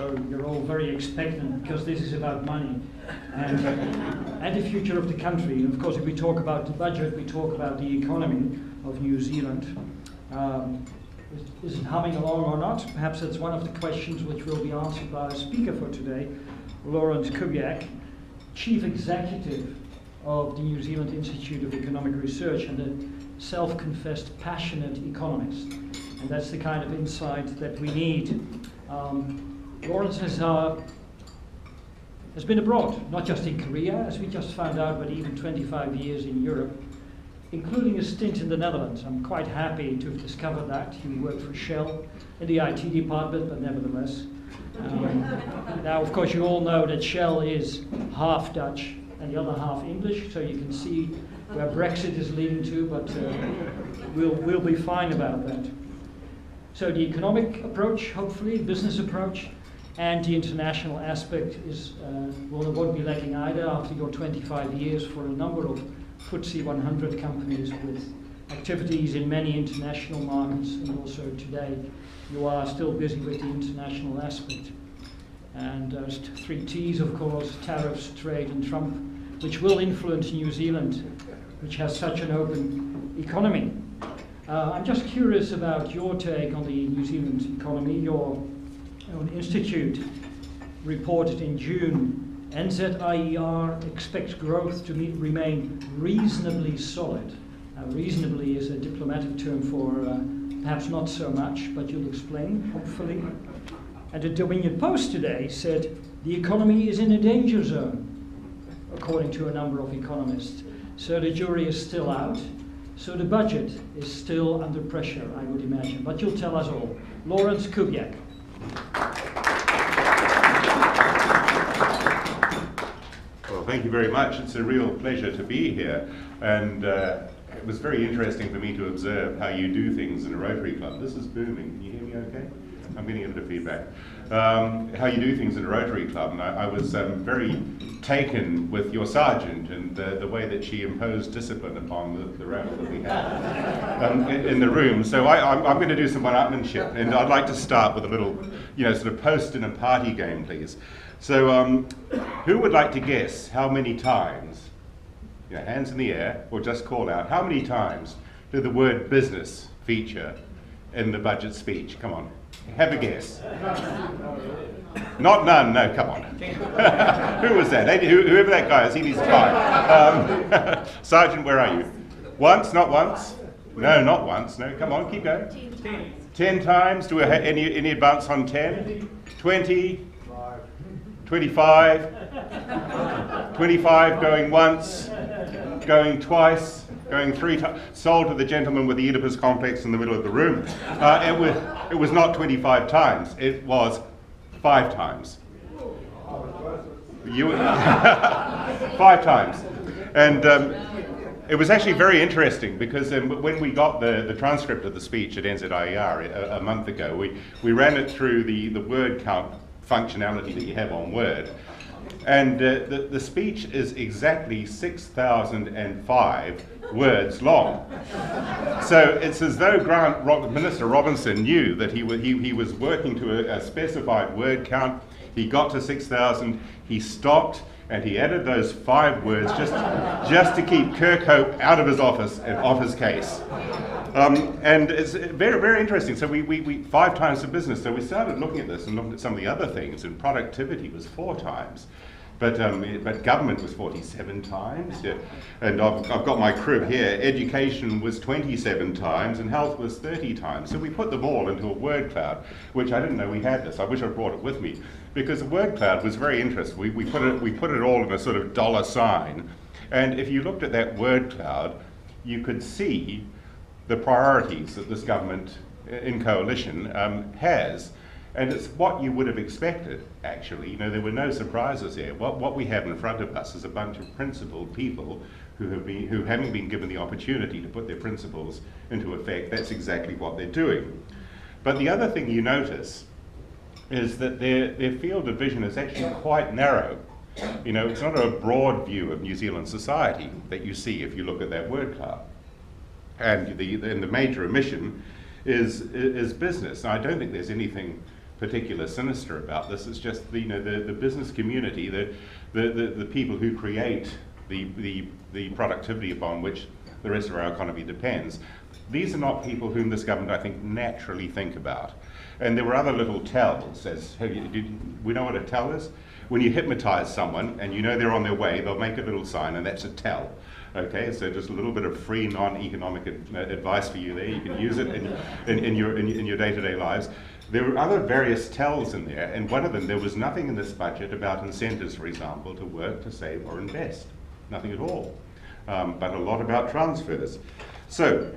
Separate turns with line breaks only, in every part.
so you're all very expectant because this is about money and the future of the country. And of course, if we talk about the budget, we talk about the economy of New Zealand. Is it humming along or not? Perhaps that's one of the questions which will be answered by our speaker for today, Laurence Kubiak, Chief Executive of the New Zealand Institute of Economic Research and a self-confessed passionate economist. And that's the kind of insight that we need. Laurence has been abroad, not just in Korea, as we just found out, but even 25 years in Europe, including a stint in the Netherlands. I'm quite happy to have discovered that. He worked for Shell in the IT department, but nevertheless. Now, of course, you all know that Shell is half Dutch and the other half English, so you can see where Brexit is leading to, but we'll be fine about that. So the economic approach, hopefully, business approach, and the international aspect is won't be lacking either after your 25 years for a number of FTSE 100 companies with activities in many international markets, and also today you are still busy with the international aspect. And there's 3 T's, of course: tariffs, trade, and Trump, which will influence New Zealand, which has such an open economy. I'm just curious about your take on the New Zealand economy. Your own institute reported in June, NZIER expects growth to remain reasonably solid. Now, reasonably is a diplomatic term for perhaps not so much, but you'll explain, hopefully. And the Dominion Post today said the economy is in a danger zone, according to a number of economists. So the jury is still out. So the budget is still under pressure, I would imagine. But you'll tell us all. Laurence Kubiak.
Well, thank you very much. It's a real pleasure to be here. And it was very interesting for me to observe how you do things in a Rotary Club. This is booming. Can you hear me okay? I'm getting a bit of feedback. How you do things in a Rotary Club. And I was very taken with your sergeant and the way that she imposed discipline upon the rabble that we had in the room. So I'm going to do some one-upmanship, and I'd like to start with a little, sort of post in a party game, please. So who would like to guess how many times, hands in the air, or just call out, how many times did the word business feature in the budget speech? Come on, have a guess. Not none, no, come on. Who was that? Whoever that guy is, he needs to fly. Sergeant, where are you? Once, not once? No, not once, no, come on, keep going. 10 times, do we have any advance on 10? 20? 25? 25 going once, going twice, going 3 times. Sold to the gentleman with the Oedipus complex in the middle of the room. It was not 25 times, it was 5 times. 5 times. And it was actually very interesting because when we got the transcript of the speech at NZIER a month ago, we ran it through the word count functionality that you have on Word. And the speech is exactly 6,005 words long. So it's as though Minister Robinson knew that he was working to a specified word count. He got to 6,000, he stopped, and he added those 5 words just to keep Kirkhope out of his office and off his case. And it's very, very interesting. So we 5 times the business. So we started looking at this and looking at some of the other things, and productivity was 4 times. But government was 47 times, yeah. And I've got my crib here. Education was 27 times, and health was 30 times. So we put them all into a word cloud, which I didn't know we had this. I wish I'd brought it with me, because the word cloud was very interesting. We put it all in a sort of $sign, and if you looked at that word cloud, you could see the priorities that this government in coalition has. And it's what you would have expected, actually. There were no surprises here. What we have in front of us is a bunch of principled people who haven't been given the opportunity to put their principles into effect. That's exactly what they're doing. But the other thing you notice is that their field of vision is actually quite narrow. It's not a broad view of New Zealand society that you see if you look at that word cloud. And the major omission is business. Now, I don't think there's anything particular sinister about this. It's just the business community, the people who create the productivity upon which the rest of our economy depends. These are not people whom this government, I think, naturally think about. And there were other little tells. We know what a tell is? When you hypnotize someone and you know they're on their way, they'll make a little sign, and that's a tell. Okay, so just a little bit of free non-economic advice for you there. You can use it in your day-to-day lives. There were other various tells in there, and one of them, there was nothing in this budget about incentives, for example, to work, to save, or invest. Nothing at all. But a lot about transfers. So,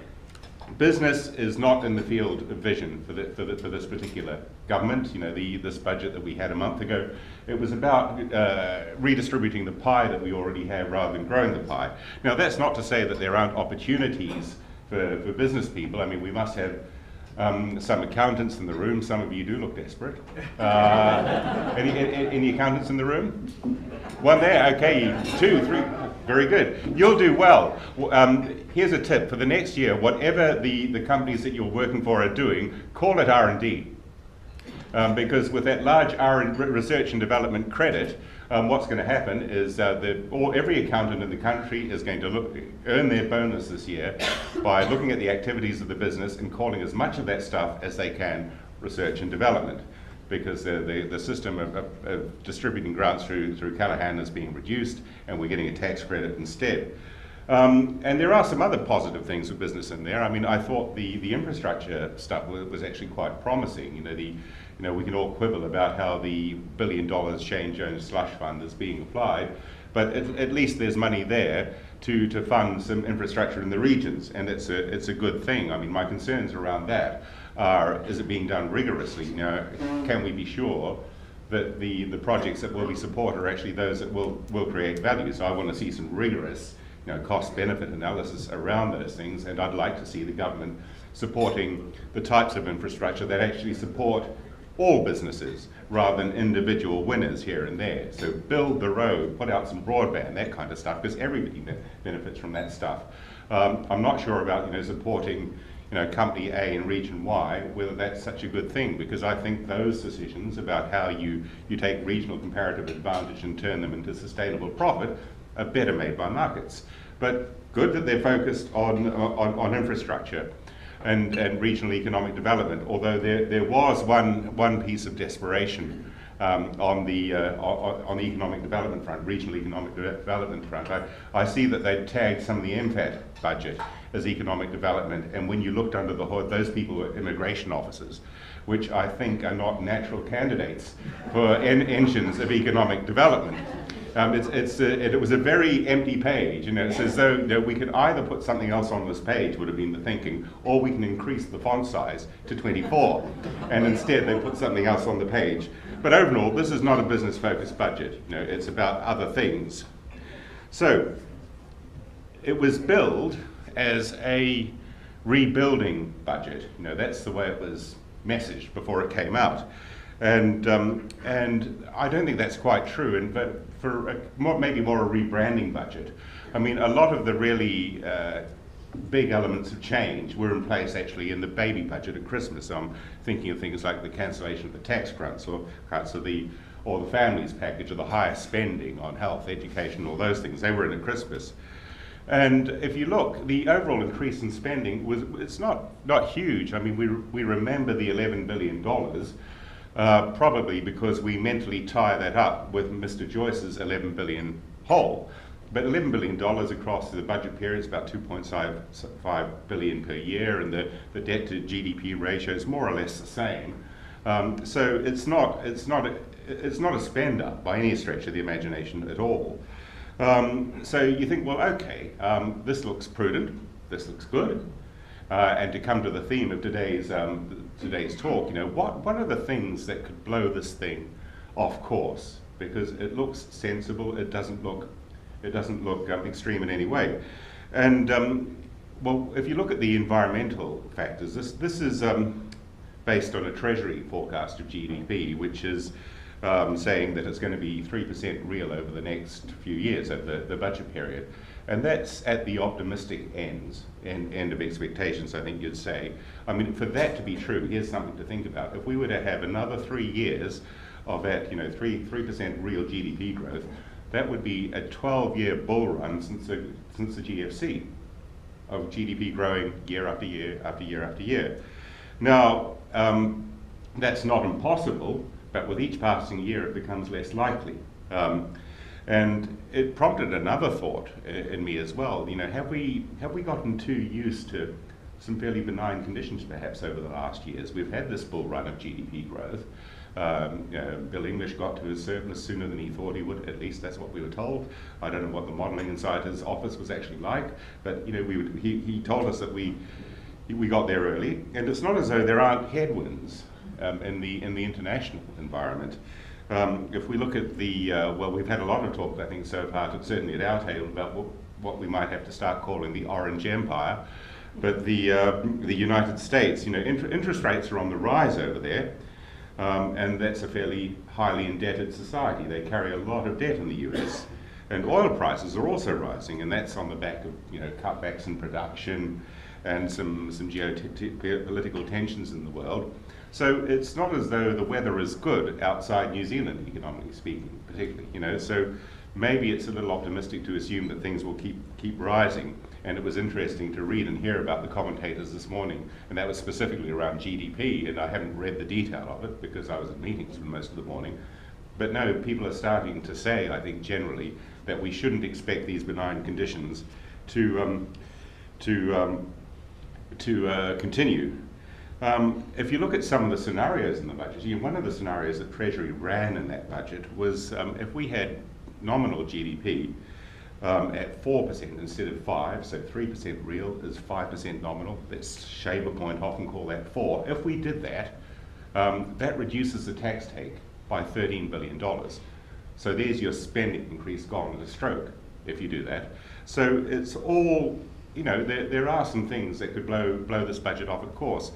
business is not in the field of vision for this particular government. You know, this budget that we had a month ago, it was about redistributing the pie that we already have rather than growing the pie. Now, that's not to say that there aren't opportunities for business people. I mean, we must have some accountants in the room. Some of you do look desperate. Any accountants in the room? One there, okay, 2, 3, very good. You'll do well. Here's a tip for the next year: whatever the companies that you're working for are doing, call it R&D. Because with that large research and development credit, what's going to happen is every accountant in the country is going to earn their bonus this year by looking at the activities of the business and calling as much of that stuff as they can research and development. Because the system of distributing grants through Callaghan is being reduced, and we're getting a tax credit instead. And there are some other positive things with business in there. I mean, I thought the infrastructure stuff was actually quite promising. We can all quibble about how the $1 billion Shane Jones slush fund is being applied, but at least there's money there to fund some infrastructure in the regions, and it's a good thing. I mean, my concerns around that are, is it being done rigorously? Can we be sure that the projects that will be supported are actually those that will create value? So I want to see some rigorous cost-benefit analysis around those things, and I'd like to see the government supporting the types of infrastructure that actually support all businesses rather than individual winners here and there. So build the road, put out some broadband, that kind of stuff, because everybody benefits from that stuff. I'm not sure about supporting Company A and Region Y, whether that's such a good thing, because I think those decisions about how you take regional comparative advantage and turn them into sustainable profit are better made by markets. But good that they're focused on infrastructure and regional economic development, although there was one piece of desperation on the economic development front, regional economic development front. I see that they tagged some of the MFAT budget as economic development, and when you looked under the hood, those people were immigration officers, which I think are not natural candidates for engines of economic development. It was a very empty page. It's as though we could either put something else on this page, would have been the thinking, or we can increase the font size to 24. And instead they put something else on the page. But overall, this is not a business-focused budget. It's about other things. So it was billed as a rebuilding budget. That's the way it was messaged before it came out. And I don't think that's quite true, but for maybe more a rebranding budget. I mean, a lot of the really big elements of change were in place actually in the baby budget at Christmas. So I'm thinking of things like the cancellation of the tax grants, or cuts of the families package, or the higher spending on health, education, all those things. They were in at Christmas. And if you look, the overall increase in spending it's not huge. I mean, we remember the $11 billion. Probably because we mentally tie that up with Mr. Joyce's $11 billion hole. But $11 billion across the budget period is about $2.5 billion per year, and the debt to GDP ratio is more or less the same. So it's not a spend up by any stretch of the imagination at all. So you think, well, okay, this looks prudent, this looks good. And to come to the theme of today's talk, what are the things that could blow this thing off course? Because it looks sensible, it doesn't look extreme in any way. And well, if you look at the environmental factors, this is based on a Treasury forecast of GDP, which is saying that it's going to be 3% real over the next few years, over the budget period. And that's at the optimistic end of expectations, I think you'd say. I mean, for that to be true, here's something to think about. If we were to have another 3 years of that, 3% real GDP growth, that would be a 12-year bull run since the GFC of GDP growing year after year after year after year. Now, that's not impossible, but with each passing year it becomes less likely. And it prompted another thought in me as well. Have we gotten too used to some fairly benign conditions perhaps over the last years? We've had this bull run of GDP growth. Bill English got to his surplus sooner than he thought he would. At least that's what we were told. I don't know what the modelling inside his office was actually like, but he told us that we got there early. And it's not as though there aren't headwinds in the international environment. If we look at we've had a lot of talk, I think, so far, certainly at our table, about what we might have to start calling the Orange Empire. But the United States, interest rates are on the rise over there, and that's a fairly highly indebted society. They carry a lot of debt in the US. And oil prices are also rising, and that's on the back of cutbacks in production and some geopolitical tensions in the world. So it's not as though the weather is good outside New Zealand, economically speaking, particularly. So maybe it's a little optimistic to assume that things will keep rising. And it was interesting to read and hear about the commentators this morning, and that was specifically around GDP, and I haven't read the detail of it because I was at meetings for most of the morning. But no, people are starting to say, I think generally, that we shouldn't expect these benign conditions to continue. If you look at some of the scenarios in the budget, one of the scenarios that Treasury ran in that budget was if we had nominal GDP at 4% instead of 5%, so 3% real is 5% nominal. Let's shave a point off and call that 4. If we did that, that reduces the tax take by $13 billion. So there's your spending increase gone in a stroke if you do that. So it's all, there are some things that could blow this budget off, of course,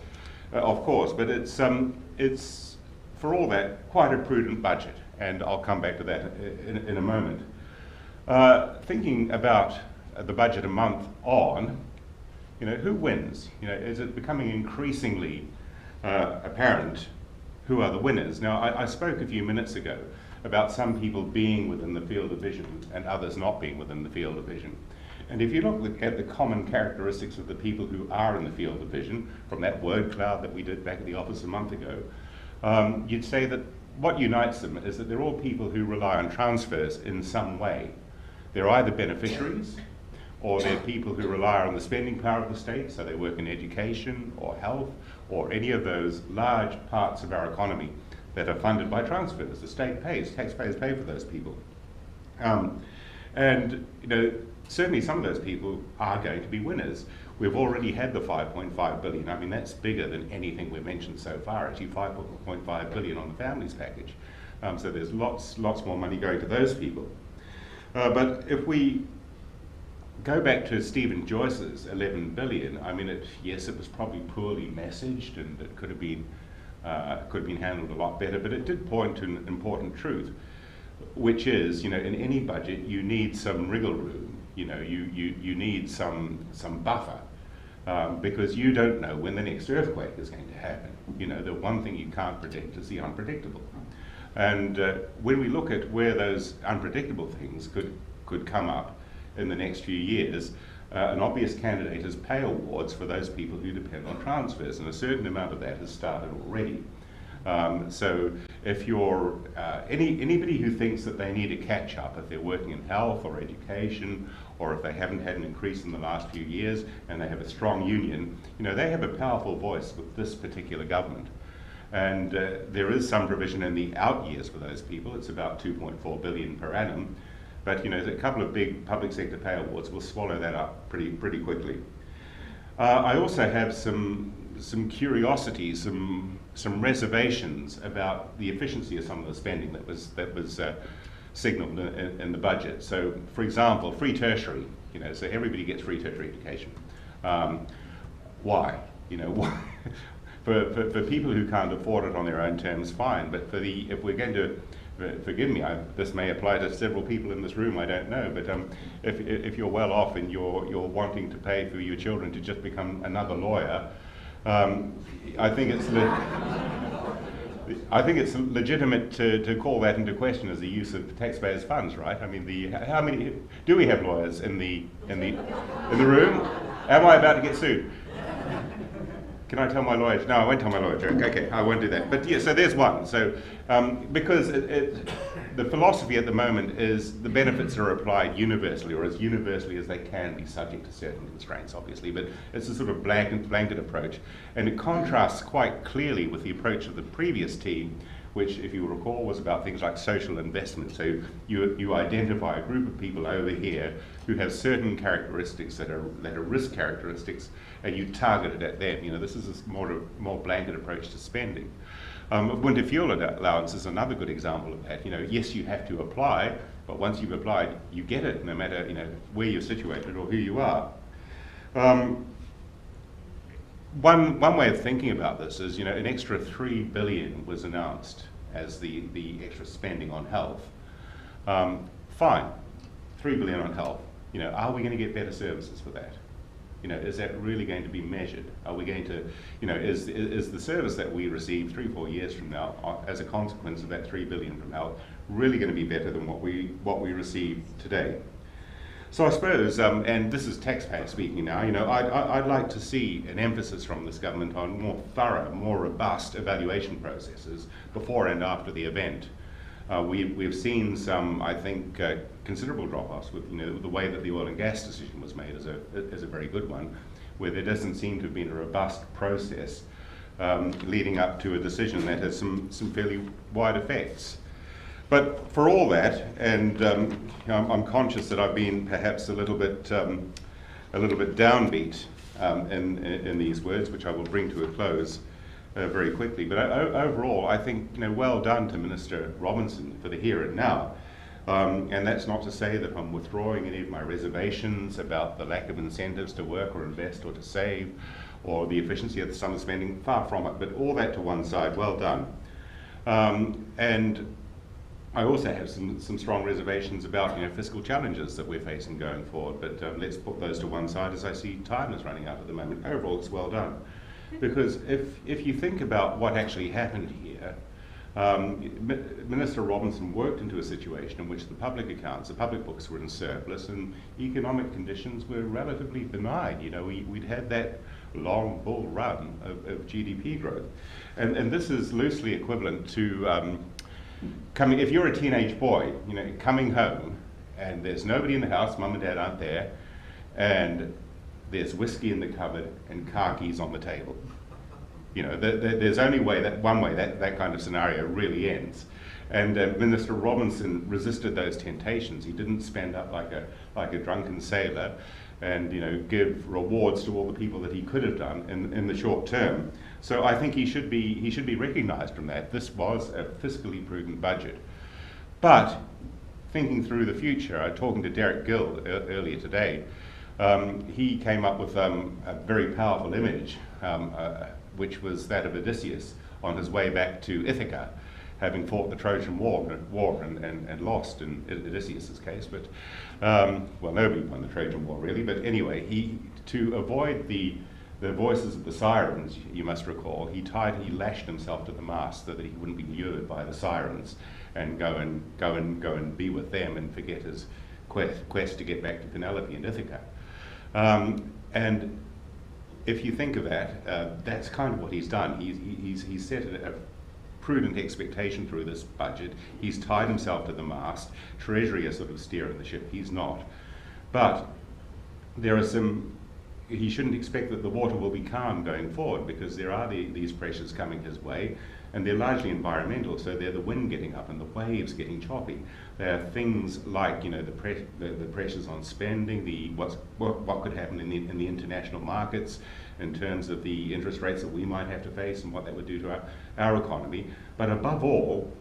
but it's for all that quite a prudent budget, and I'll come back to that in a moment. Thinking about the budget a month on, who wins? Is it becoming increasingly apparent who are the winners? Now, I spoke a few minutes ago about some people being within the field of vision and others not being within the field of vision. And if you look at the common characteristics of the people who are in the field of vision, from that word cloud that we did back at the office a month ago, you'd say that what unites them is that they're all people who rely on transfers in some way. They're either beneficiaries, or they're people who rely on the spending power of the state, so they work in education or health or any of those large parts of our economy that are funded by transfers. The state pays, taxpayers pay for those people. And certainly some of those people are going to be winners. We've already had the 5.5 billion. I mean, that's bigger than anything we've mentioned so far, actually 5.5 billion on the families package. So there's lots more money going to those people. But if we go back to Stephen Joyce's 11 billion, I mean, yes, it was probably poorly messaged and it could have been handled a lot better, but it did point to an important truth, which is, in any budget, you need some wriggle room. You need some buffer, because you don't know when the next earthquake is going to happen. The one thing you can't predict is the unpredictable. And when we look at where those unpredictable things could come up in the next few years, an obvious candidate is pay awards for those people who depend on transfers, and a certain amount of that has started already. So if you're anybody who thinks that they need to catch up, if they're working in health or education, or if they haven't had an increase in the last few years and they have a strong union, they have a powerful voice with this particular government. And there is some provision in the out years for those people. It's about 2.4 billion per annum. But a couple of big public sector pay awards will swallow that up pretty quickly. I also have some curiosity, some reservations about the efficiency of some of the spending that was signalled in the budget. So, for example, free tertiary. So everybody gets free tertiary education. Why? Why? For people who can't afford it on their own terms, fine. But if we're going to forgive me, this may apply to several people in this room, I don't know, but if you're well off and you're wanting to pay for your children to just become another lawyer, I think it's legitimate to call that into question as the use of taxpayers' funds, right? I mean, how many do we have lawyers in the room? Am I about to get sued? Can I tell my lawyer? No, I won't tell my lawyer joke. Okay, I won't do that. But yeah, so there's one. So because the philosophy at the moment is the benefits are applied universally, or as universally as they can be, subject to certain constraints, obviously. But it's a sort of blanket approach, and it contrasts quite clearly with the approach of the previous team, which, if you recall, was about things like social investment. So you identify a group of people over here who have certain characteristics that are risk characteristics, and you target it at them. You know, this is a more blanket approach to spending. Winter fuel allowance is another good example of that. You know, yes, you have to apply, but once you've applied, you get it, no matter where you're situated or who you are. One way of thinking about this is, an extra $3 billion was announced as the extra spending on health. Fine, $3 billion on health. Are we going to get better services for that? Is that really going to be measured? Are we going to, is the service that we receive 3-4 years from now, as a consequence of that $3 billion from health, really going to be better than what we receive today? So I suppose, and this is taxpayer speaking now, I'd like to see an emphasis from this government on more thorough, more robust evaluation processes before and after the event. We've seen some, I think, considerable drop-offs with the way that the oil and gas decision was made as a very good one, where there doesn't seem to have been a robust process leading up to a decision that has some fairly wide effects. But for all that, and I'm conscious that I've been perhaps a little bit downbeat in these words, which I will bring to a close very quickly. But overall, I think well done to Minister Robinson for the here and now. And that's not to say that I'm withdrawing any of my reservations about the lack of incentives to work or invest or to save, or the efficiency of the summer spending. Far from it. But all that to one side, well done. And I also have some strong reservations about fiscal challenges that we're facing going forward, but let's put those to one side as I see time is running out at the moment. Overall, it's well done. Because if you think about what actually happened here, Minister Robinson worked into a situation in which the public accounts, the public books were in surplus, and economic conditions were relatively benign. We'd had that long bull run of GDP growth. And this is loosely equivalent to if you're a teenage boy, coming home and there's nobody in the house, mum and dad aren't there, and there's whiskey in the cupboard and car keys on the table. There's only one way that kind of scenario really ends. And Minister Robinson resisted those temptations. He didn't spend up like a drunken sailor and give rewards to all the people that he could have done in the short term. So I think he should be recognised from that. This was a fiscally prudent budget. But thinking through the future, talking to Derek Gill earlier today, he came up with a very powerful image, which was that of Odysseus on his way back to Ithaca, having fought the Trojan War and lost in Odysseus's case. But well, nobody won the Trojan War really. But anyway, to avoid the voices of the sirens, you must recall, he lashed himself to the mast so that he wouldn't be lured by the sirens and go and be with them and forget his quest to get back to Penelope and Ithaca. And if you think of that, that's kind of what he's done. He's set a prudent expectation through this budget. He's tied himself to the mast. Treasury is sort of steering the ship. He's not. But there are he shouldn't expect that the water will be calm going forward, because there are these pressures coming his way, and they're largely environmental. So they're the wind getting up and the waves getting choppy. There are things like the pressures on spending, what could happen in the international markets in terms of the interest rates that we might have to face and what that would do to our economy. But above all,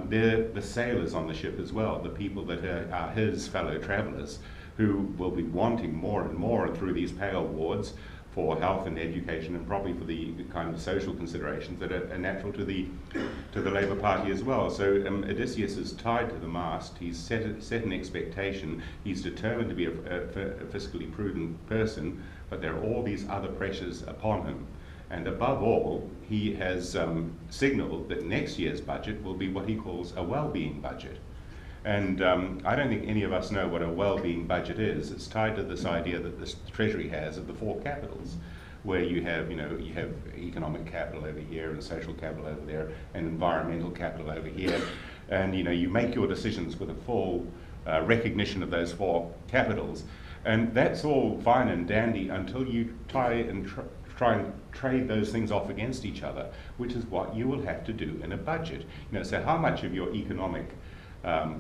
they're the sailors on the ship as well, the people that are his fellow travellers, who will be wanting more and more through these pay awards for health and education, and probably for the kind of social considerations that are natural to the Labour Party as well. So Odysseus is tied to the mast. He's set an expectation. He's determined to be a fiscally prudent person, but there are all these other pressures upon him. And above all, he has signalled that next year's budget will be what he calls a well-being budget. And I don't think any of us know what a well-being budget is. It's tied to this idea that the Treasury has of the four capitals, where you have economic capital over here and social capital over there and environmental capital over here. And you make your decisions with a full recognition of those four capitals. And that's all fine and dandy until you try and trade those things off against each other, which is what you will have to do in a budget. So how much of your economic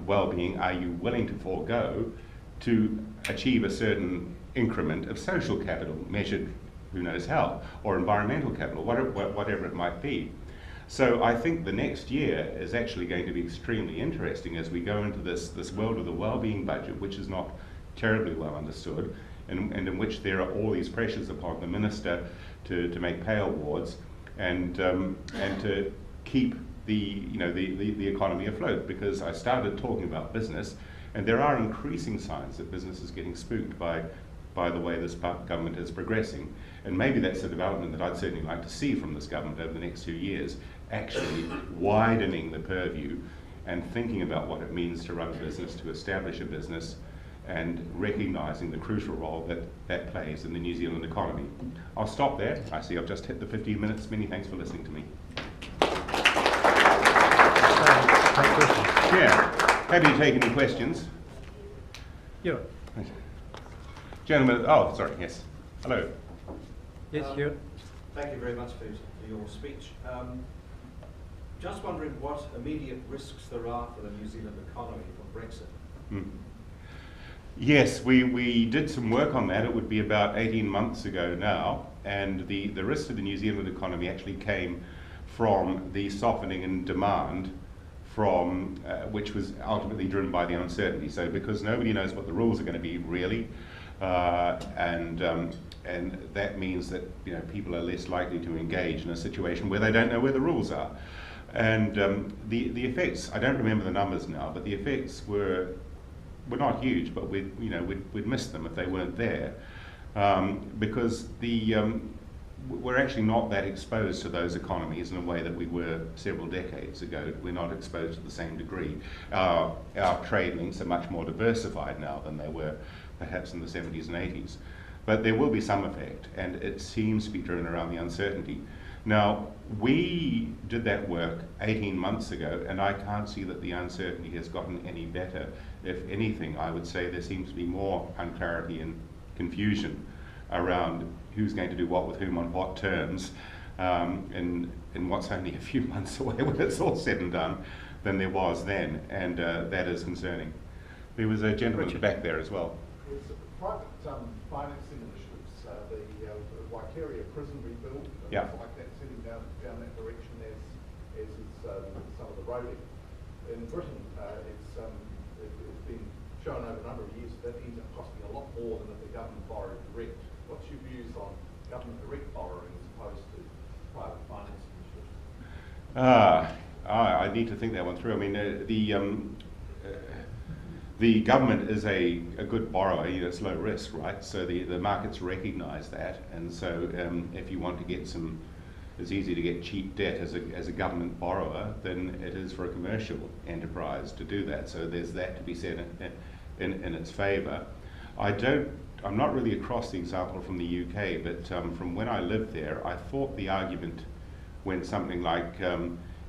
well-being are you willing to forego to achieve a certain increment of social capital, measured who knows how, or environmental capital, whatever it might be. So I think the next year is actually going to be extremely interesting as we go into this world of the well-being budget, which is not terribly well understood, and in which there are all these pressures upon the minister to make pay awards and to keep the economy afloat, because I started talking about business, and there are increasing signs that business is getting spooked by the way this government is progressing. And maybe that's a development that I'd certainly like to see from this government over the next 2 years, actually widening the purview and thinking about what it means to run a business, to establish a business, and recognising the crucial role that plays in the New Zealand economy. I'll stop there. I see I've just hit the 15 minutes. Many thanks for listening to me. Yeah, happy to take any questions.
Yeah.
Gentlemen, oh, sorry, yes. Hello.
Yes, here.
Thank you very much for your speech. Just wondering what immediate risks there are for the New Zealand economy from Brexit.
Yes, we did some work on that. It would be about 18 months ago now, and the risk to the New Zealand economy actually came from the softening in demand from which was ultimately driven by the uncertainty. So because nobody knows what the rules are going to be really, and that means that people are less likely to engage in a situation where they don't know where the rules are. And the effects, I don't remember the numbers now, but the effects were not huge, but we'd miss them if they weren't there, because we're actually not that exposed to those economies in a way that we were several decades ago. We're not exposed to the same degree. Our trade links are much more diversified now than they were perhaps in the 70s and 80s. But there will be some effect, and it seems to be driven around the uncertainty. Now, we did that work 18 months ago, and I can't see that the uncertainty has gotten any better. If anything, I would say there seems to be more unclarity and confusion around who's going to do what with whom on what terms, in what's only a few months away when it's all said and done, than there was then, and that is concerning. There was a gentleman back there as well.
It's private financing initiatives, the Waikeria prison rebuild, and
yeah,
stuff like that, heading down that direction as is some of the roading. In Britain, it's been shown over a number of years that ends up costing a lot more than if the government borrowed direct. What's your views on government direct borrowing as opposed to private financing initiatives?
I need to think that one through. I mean, the government is a good borrower. It's low risk, right? So the markets recognise that, and so if you want to get it's easy to get cheap debt as a government borrower than it is for a commercial enterprise to do that. So there's that to be said in its favour. I'm not really across the example from the UK, but from when I lived there, I thought the argument went something like,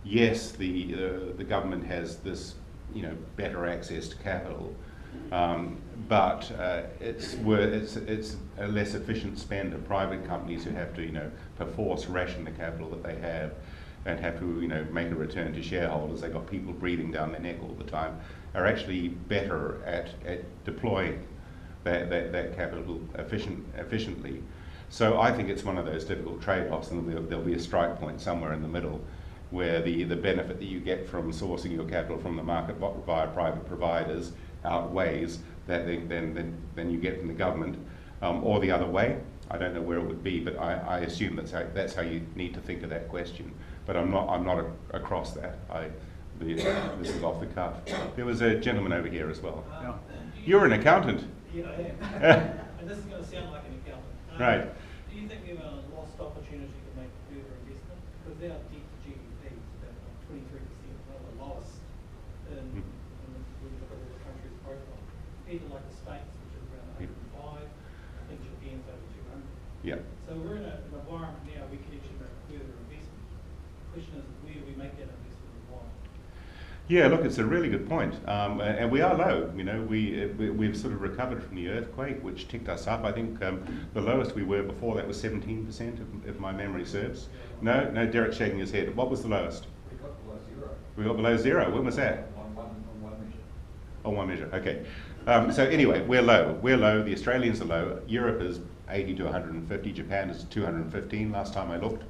yes, the government has this better access to capital, but it's a less efficient spend of private companies who have to perforce ration the capital that they have and have to make a return to shareholders. They've got people breathing down their neck all the time, are actually better at deploying that capital efficiently. So I think it's one of those difficult trade-offs, and there'll be a strike point somewhere in the middle where the benefit that you get from sourcing your capital from the market via private providers outweighs that then you get from the government, or the other way. I don't know where it would be, but I assume that's how you need to think of that question. But I'm not across that. This is off the cuff. There was a gentleman over here as well. You're an accountant.
Yeah, I am. And this is going to sound like an accountant.
Right.
Do you think we have a lost opportunity to make further investment? Because our debt to GDP is about 23%, one of the lowest in when we look at all the countries' profile. Compared to like the States, which is around 105, I think Japan's over 200.
Yeah.
So we're in an environment now we can actually make further investment. The question is, where do we make that investment and why?
Yeah, look, it's a really good point, and we are low. You know, we've sort of recovered from the earthquake, which ticked us up. I think the lowest we were before that was 17%, if my memory serves. No, Derek's shaking his head. What was the lowest?
We got below zero.
We got below zero. When was that?
On one measure.
On one measure. Okay. So anyway, we're low. We're low. The Australians are low. Europe is 80 to 150. Japan is 215. Last time I looked.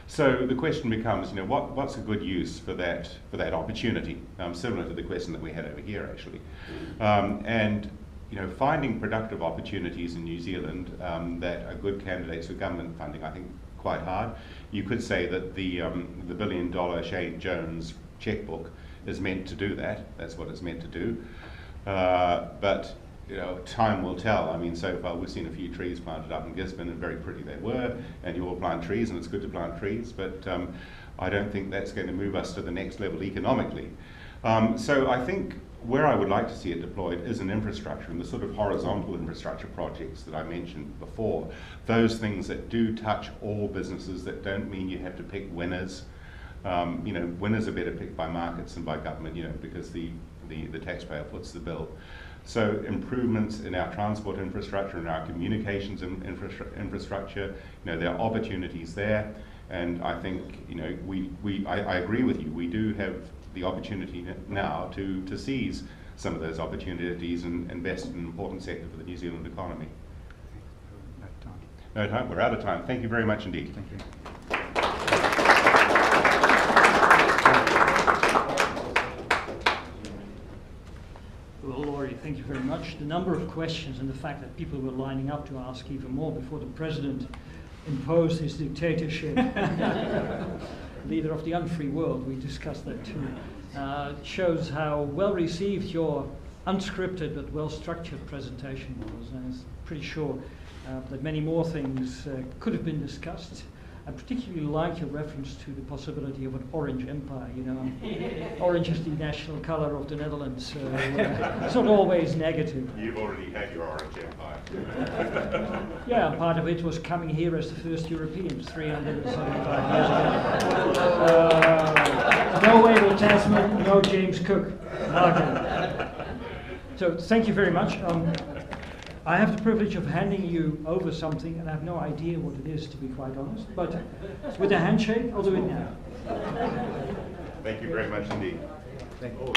So the question becomes, you know, what's a good use for that opportunity? Similar to the question that we had over here, actually, and you know, finding productive opportunities in New Zealand that are good candidates for government funding, I think, quite hard. You could say that the $1 billion Shane Jones checkbook is meant to do that. That's what it's meant to do, but you know, time will tell. I mean, so far we've seen a few trees planted up in Gisborne, and very pretty they were, and you all plant trees, and it's good to plant trees, but I don't think that's going to move us to the next level economically. So I think where I would like to see it deployed is in infrastructure, and the sort of horizontal infrastructure projects that I mentioned before, those things that do touch all businesses, that don't mean you have to pick winners. You know, winners are better picked by markets than by government, you know, because the taxpayer foots the bill. So improvements in our transport infrastructure and our communications infrastructure, you know, there are opportunities there, and I think, you know, I agree with you. We do have the opportunity now to seize some of those opportunities and invest in an important sector for the New Zealand economy. No time. We're out of time. Thank you very much indeed.
Thank you.
Well, Laurie, thank you very much. The number of questions and the fact that people were lining up to ask even more before the President imposed his dictatorship, leader of the unfree world, we discussed that too, shows how well received your unscripted but well-structured presentation was. And I'm pretty sure that many more things could have been discussed. I particularly like your reference to the possibility of an orange empire. You know, orange is the national colour of the Netherlands. It's not always negative.
You've already had your orange empire.
Yeah, part of it was coming here as the first Europeans 375 years ago. No Abel Tasman, no James Cook. Okay. So thank you very much. I have the privilege of handing you over something, and I have no idea what it is, to be quite honest. But with a handshake, I'll do it now.
Thank you very much indeed.
Thank you.